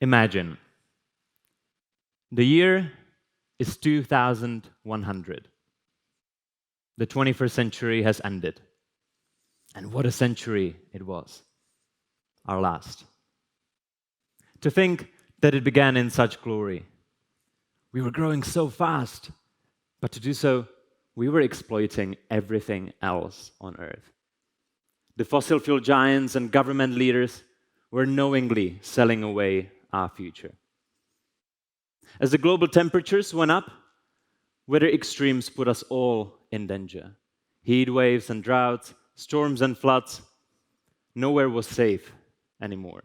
Imagine. The year is 2100. The 21st century has ended. And what a century it was. Our last. To think that it began in such glory. We were growing so fast, but to do so, we were exploiting everything else on Earth. The fossil fuel giants and government leaders were knowingly selling away our future. As the global temperatures went up, weather extremes put us all in danger. Heat waves and droughts, storms and floods. Nowhere was safe anymore.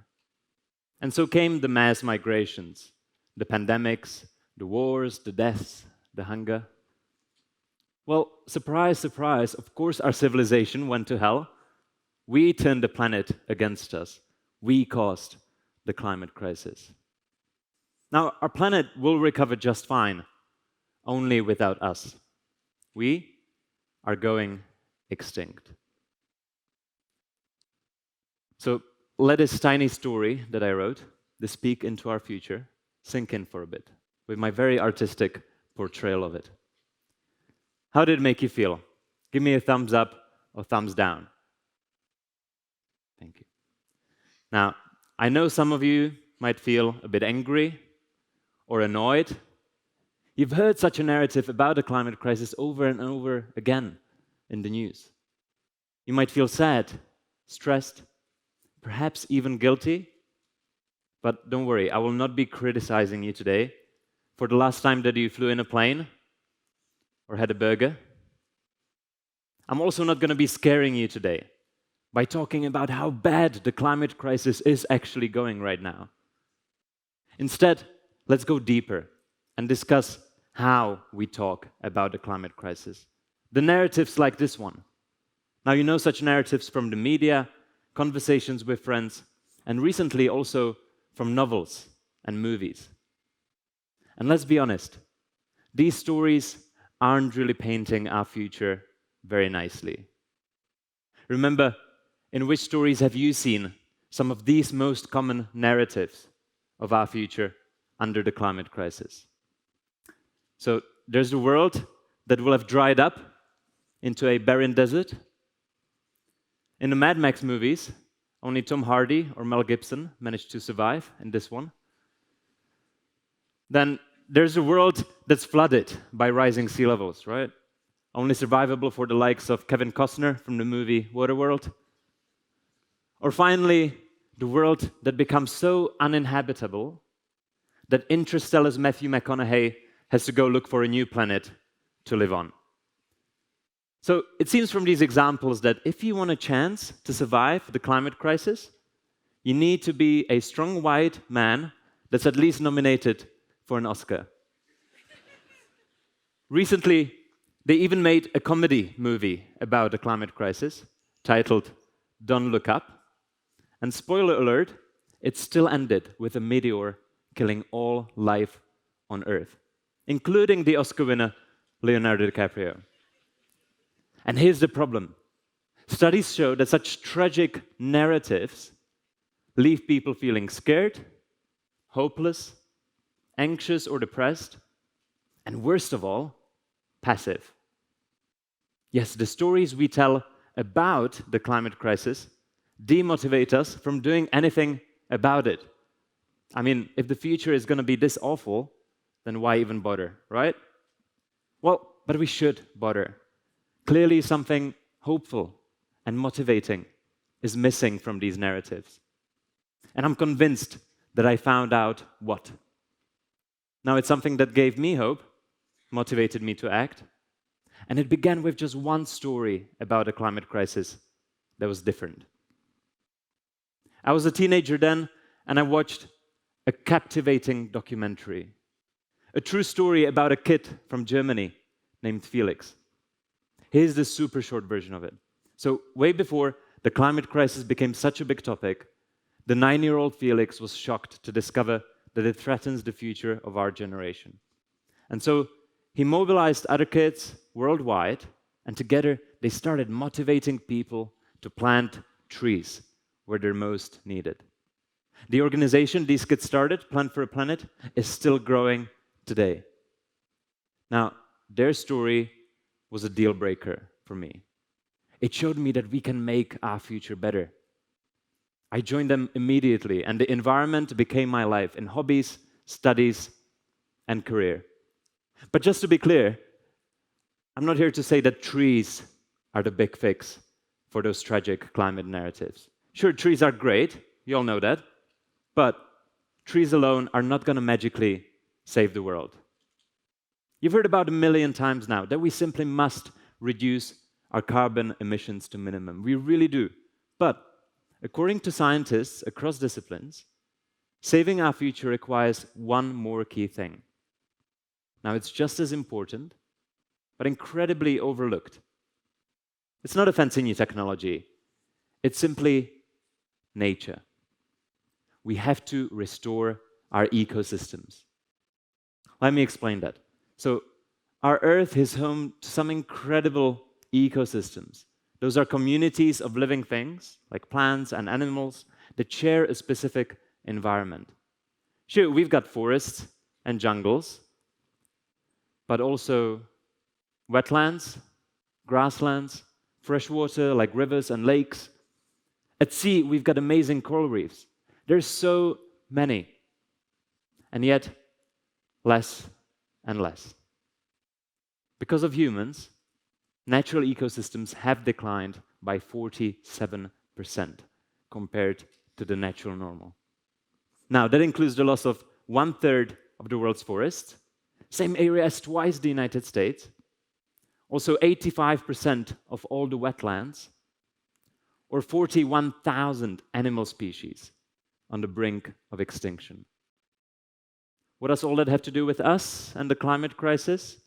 And so came the mass migrations, the pandemics, the wars, the deaths, the hunger. Well, surprise, surprise, of course our civilization went to hell. We turned the planet against us. We caused the climate crisis. Now, our planet will recover just fine, only without us. We are going extinct. So let this tiny story that I wrote, this peek into our future, sink in for a bit with my very artistic portrayal of it. How did it make you feel? Give me a thumbs up or thumbs down. Thank you. Now, I know some of you might feel a bit angry or annoyed. You've heard such a narrative about the climate crisis over and over again in the news. You might feel sad, stressed, perhaps even guilty. But don't worry, I will not be criticizing you today for the last time that you flew in a plane or had a burger. I'm also not going to be scaring you today by talking about how bad the climate crisis is actually going right now. Instead, let's go deeper and discuss how we talk about the climate crisis. The narratives like this one. Now, you know such narratives from the media, conversations with friends, and recently also from novels and movies. And let's be honest, these stories aren't really painting our future very nicely. Remember, in which stories have you seen some of these most common narratives of our future under the climate crisis? So there's the world that will have dried up into a barren desert. In the Mad Max movies, only Tom Hardy or Mel Gibson managed to survive in this one. Then there's a world that's flooded by rising sea levels, right? Only survivable for the likes of Kevin Costner from the movie Waterworld. Or finally, the world that becomes so uninhabitable that Interstellar's Matthew McConaughey has to go look for a new planet to live on. So it seems from these examples that if you want a chance to survive the climate crisis, you need to be a strong white man that's at least nominated for an Oscar. Recently, they even made a comedy movie about the climate crisis titled Don't Look Up. And spoiler alert, it still ended with a meteor killing all life on Earth, including the Oscar winner Leonardo DiCaprio. And here's the problem. Studies show that such tragic narratives leave people feeling scared, hopeless, anxious or depressed, and worst of all, passive. Yes, the stories we tell about the climate crisis demotivate us from doing anything about it. I mean, if the future is going to be this awful, then why even bother, right? Well, but we should bother. Clearly, something hopeful and motivating is missing from these narratives. And I'm convinced that I found out what. Now, it's something that gave me hope, motivated me to act, and it began with just one story about a climate crisis that was different. I was a teenager then, and I watched a captivating documentary, a true story about a kid from Germany named Felix. Here's the super short version of it. So, way before the climate crisis became such a big topic, the 9-year-old Felix was shocked to discover that it threatens the future of our generation. And so, he mobilized other kids worldwide, and together they started motivating people to plant trees where they're most needed. The organization, These Get Started, Plan for a Planet, is still growing today. Now, their story was a deal breaker for me. It showed me that we can make our future better. I joined them immediately, and the environment became my life in hobbies, studies, and career. But just to be clear, I'm not here to say that trees are the big fix for those tragic climate narratives. Sure, trees are great, you all know that, but trees alone are not going to magically save the world. You've heard about 1,000,000 times now that we simply must reduce our carbon emissions to minimum. We really do. But according to scientists across disciplines, saving our future requires one more key thing. Now, it's just as important, but incredibly overlooked. It's not a fancy new technology. It's simply nature. We have to restore our ecosystems. Let me explain that. So, our Earth is home to some incredible ecosystems. Those are communities of living things, like plants and animals, that share a specific environment. Sure, we've got forests and jungles, but also wetlands, grasslands, fresh water like rivers and lakes. At sea, we've got amazing coral reefs. There's so many, and yet less and less. Because of humans, natural ecosystems have declined by 47% compared to the natural normal. Now, that includes the loss of 1/3 of the world's forests, same area as twice the United States, also 85% of all the wetlands, or 41,000 animal species on the brink of extinction. What does all that have to do with us and the climate crisis?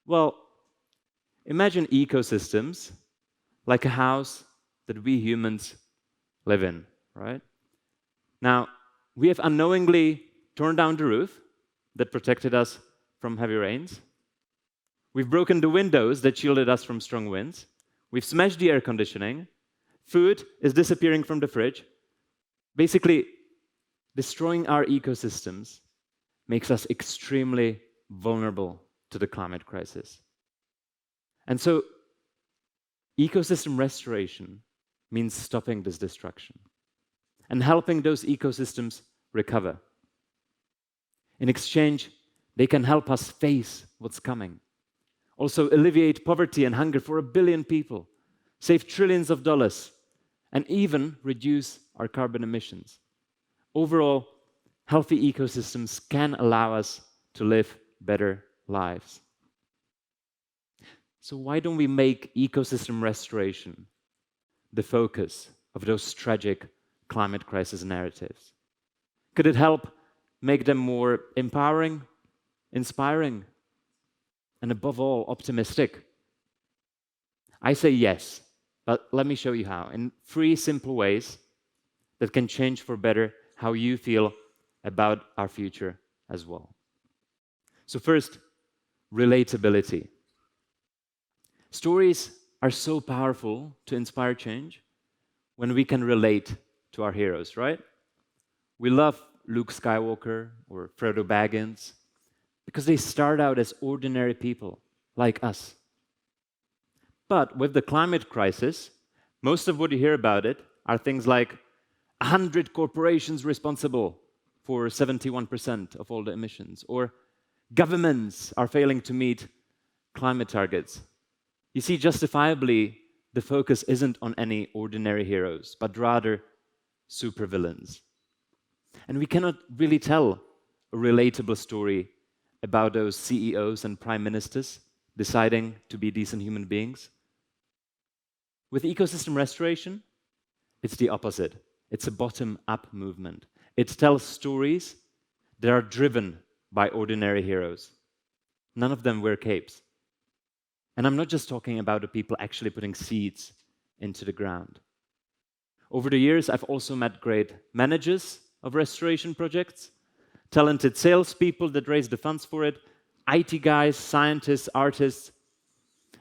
Well, imagine ecosystems like a house that we humans live in, right? Now, we have unknowingly torn down the roof that protected us from heavy rains. We've broken the windows that shielded us from strong winds. We've smashed the air conditioning. Food is disappearing from the fridge. Basically, destroying our ecosystems makes us extremely vulnerable to the climate crisis. And so, ecosystem restoration means stopping this destruction and helping those ecosystems recover. In exchange, they can help us face what's coming. Also, alleviate poverty and hunger for 1 billion people, save trillions of dollars, and even reduce our carbon emissions. Overall, healthy ecosystems can allow us to live better lives. So why don't we make ecosystem restoration the focus of those tragic climate crisis narratives? Could it help make them more empowering, inspiring, and above all, optimistic? I say yes, but let me show you how, in 3 simple ways that can change for better how you feel about our future as well. So first, relatability. Stories are so powerful to inspire change when we can relate to our heroes, right? We love Luke Skywalker or Frodo Baggins because they start out as ordinary people like us. But with the climate crisis, most of what you hear about it are things like 100 corporations responsible for 71% of all the emissions, or governments are failing to meet climate targets. You see, justifiably, the focus isn't on any ordinary heroes, but rather supervillains. And we cannot really tell a relatable story about those CEOs and prime ministers deciding to be decent human beings. With ecosystem restoration, it's the opposite. It's a bottom-up movement. It tells stories that are driven by ordinary heroes. None of them wear capes. And I'm not just talking about the people actually putting seeds into the ground. Over the years, I've also met great managers of restoration projects, talented salespeople that raise the funds for it, IT guys, scientists, artists.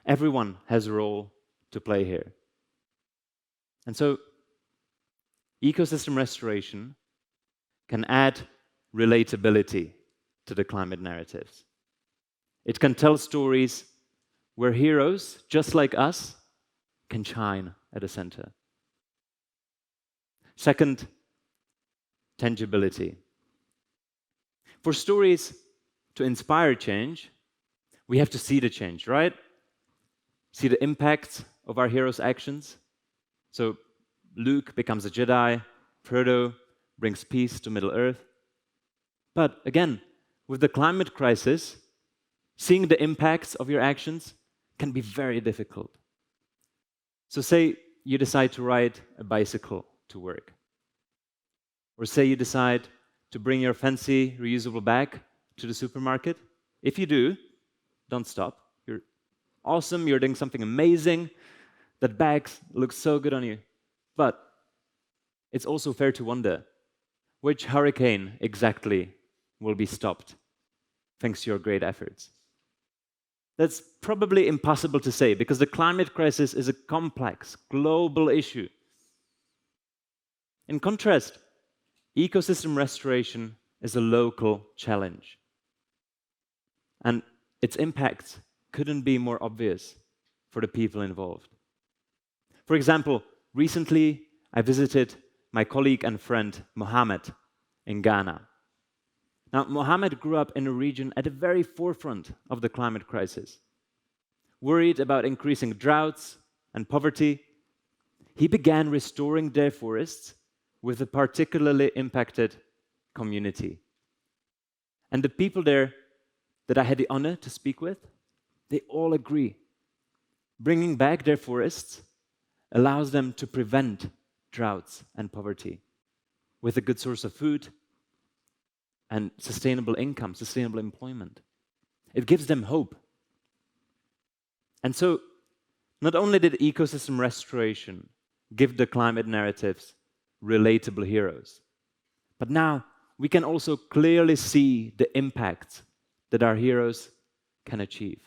Everyone has a role to play here. And so, ecosystem restoration can add relatability to the climate narratives. It can tell stories where heroes, just like us, can shine at the center. Second, tangibility. For stories to inspire change, we have to see the change, right? See the impact of our heroes' actions. So Luke becomes a Jedi, Frodo brings peace to Middle-earth. But again, with the climate crisis, seeing the impacts of your actions can be very difficult. So say you decide to ride a bicycle to work. Or say you decide to bring your fancy reusable bag to the supermarket. If you do, don't stop. You're awesome, you're doing something amazing. That bag looks so good on you. But it's also fair to wonder, which hurricane exactly will be stopped thanks to your great efforts? That's probably impossible to say because the climate crisis is a complex, global issue. In contrast, ecosystem restoration is a local challenge. And its impacts couldn't be more obvious for the people involved. For example, recently I visited my colleague and friend Mohammed in Ghana. Now, Mohammed grew up in a region at the very forefront of the climate crisis. Worried about increasing droughts and poverty, he began restoring their forests with a particularly impacted community. And the people there that I had the honor to speak with, they all agree. Bringing back their forests allows them to prevent droughts and poverty with a good source of food and sustainable income, sustainable employment. It gives them hope. And so, not only did ecosystem restoration give the climate narratives relatable heroes, but now we can also clearly see the impact that our heroes can achieve.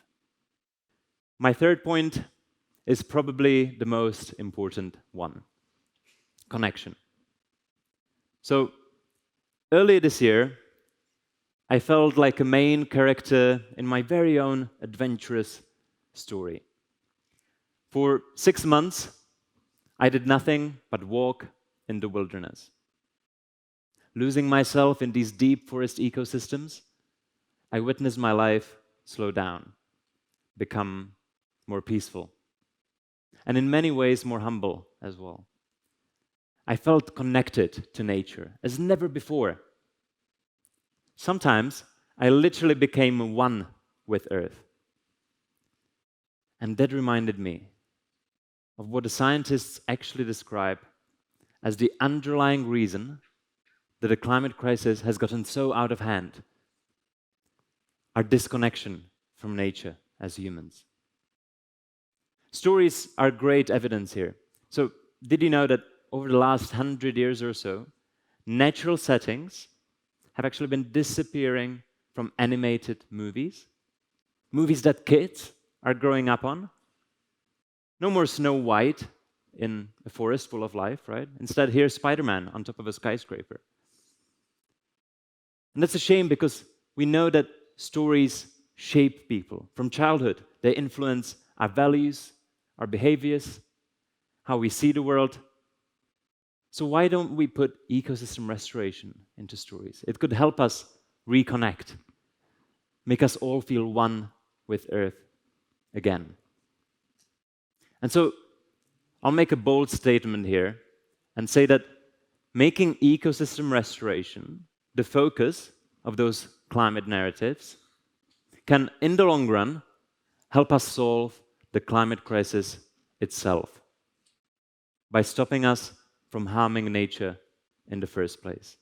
My third point is probably the most important one: connection. So, earlier this year, I felt like a main character in my very own adventurous story. For 6 months, I did nothing but walk in the wilderness. Losing myself in these deep forest ecosystems, I witnessed my life slow down, become more peaceful, and in many ways more humble as well. I felt connected to nature as never before. Sometimes I literally became one with Earth. And that reminded me of what the scientists actually describe as the underlying reason that the climate crisis has gotten so out of hand: our disconnection from nature as humans. Stories are great evidence here. So, did you know that over the last 100 years or so, natural settings have actually been disappearing from animated movies? Movies that kids are growing up on? No more Snow White in a forest full of life, right? Instead, here's Spider-Man on top of a skyscraper. And that's a shame because we know that stories shape people from childhood. They influence our values, our behaviors, how we see the world. So why don't we put ecosystem restoration into stories? It could help us reconnect, make us all feel one with Earth again. And so I'll make a bold statement here and say that making ecosystem restoration the focus of those climate narratives can, in the long run, help us solve the climate crisis itself by stopping us from harming nature in the first place.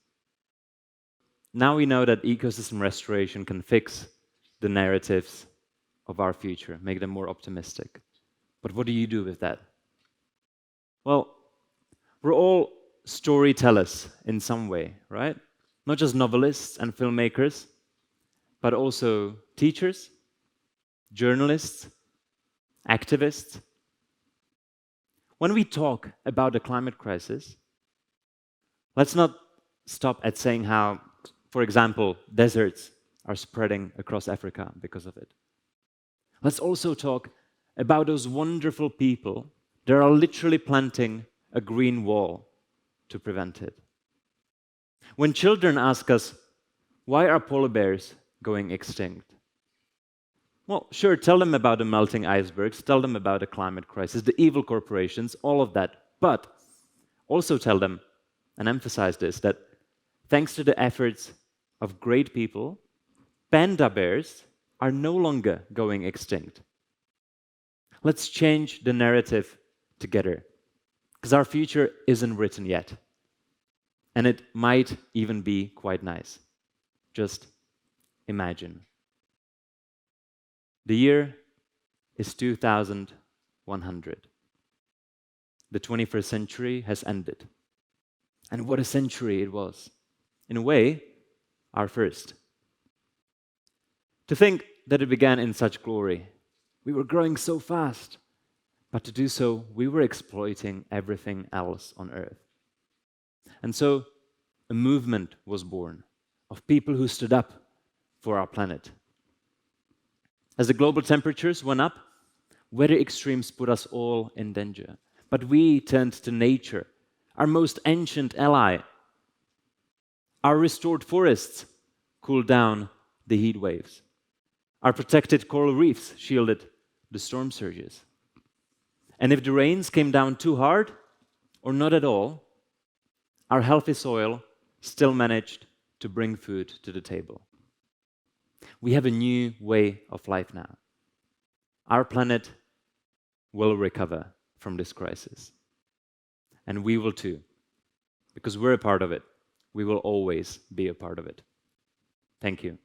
Now we know that ecosystem restoration can fix the narratives of our future, make them more optimistic. But what do you do with that? Well, we're all storytellers in some way, right? Not just novelists and filmmakers, but also teachers, journalists, activists. When we talk about the climate crisis, let's not stop at saying how, for example, deserts are spreading across Africa because of it. Let's also talk about those wonderful people that are literally planting a green wall to prevent it. When children ask us, why are polar bears going extinct? Well, sure, tell them about the melting icebergs, tell them about the climate crisis, the evil corporations, all of that. But also tell them, and emphasize this, that thanks to the efforts of great people, panda bears are no longer going extinct. Let's change the narrative together, because our future isn't written yet. And it might even be quite nice. Just imagine. The year is 2100. The 21st century has ended. And what a century it was. In a way, our first. To think that it began in such glory. We were growing so fast. But to do so, we were exploiting everything else on Earth. And so, a movement was born of people who stood up for our planet. As the global temperatures went up, weather extremes put us all in danger. But we turned to nature, our most ancient ally. Our restored forests cooled down the heat waves. Our protected coral reefs shielded the storm surges. And if the rains came down too hard, or not at all, our healthy soil still managed to bring food to the table. We have a new way of life now. Our planet will recover from this crisis. And we will too. Because we're a part of it. We will always be a part of it. Thank you.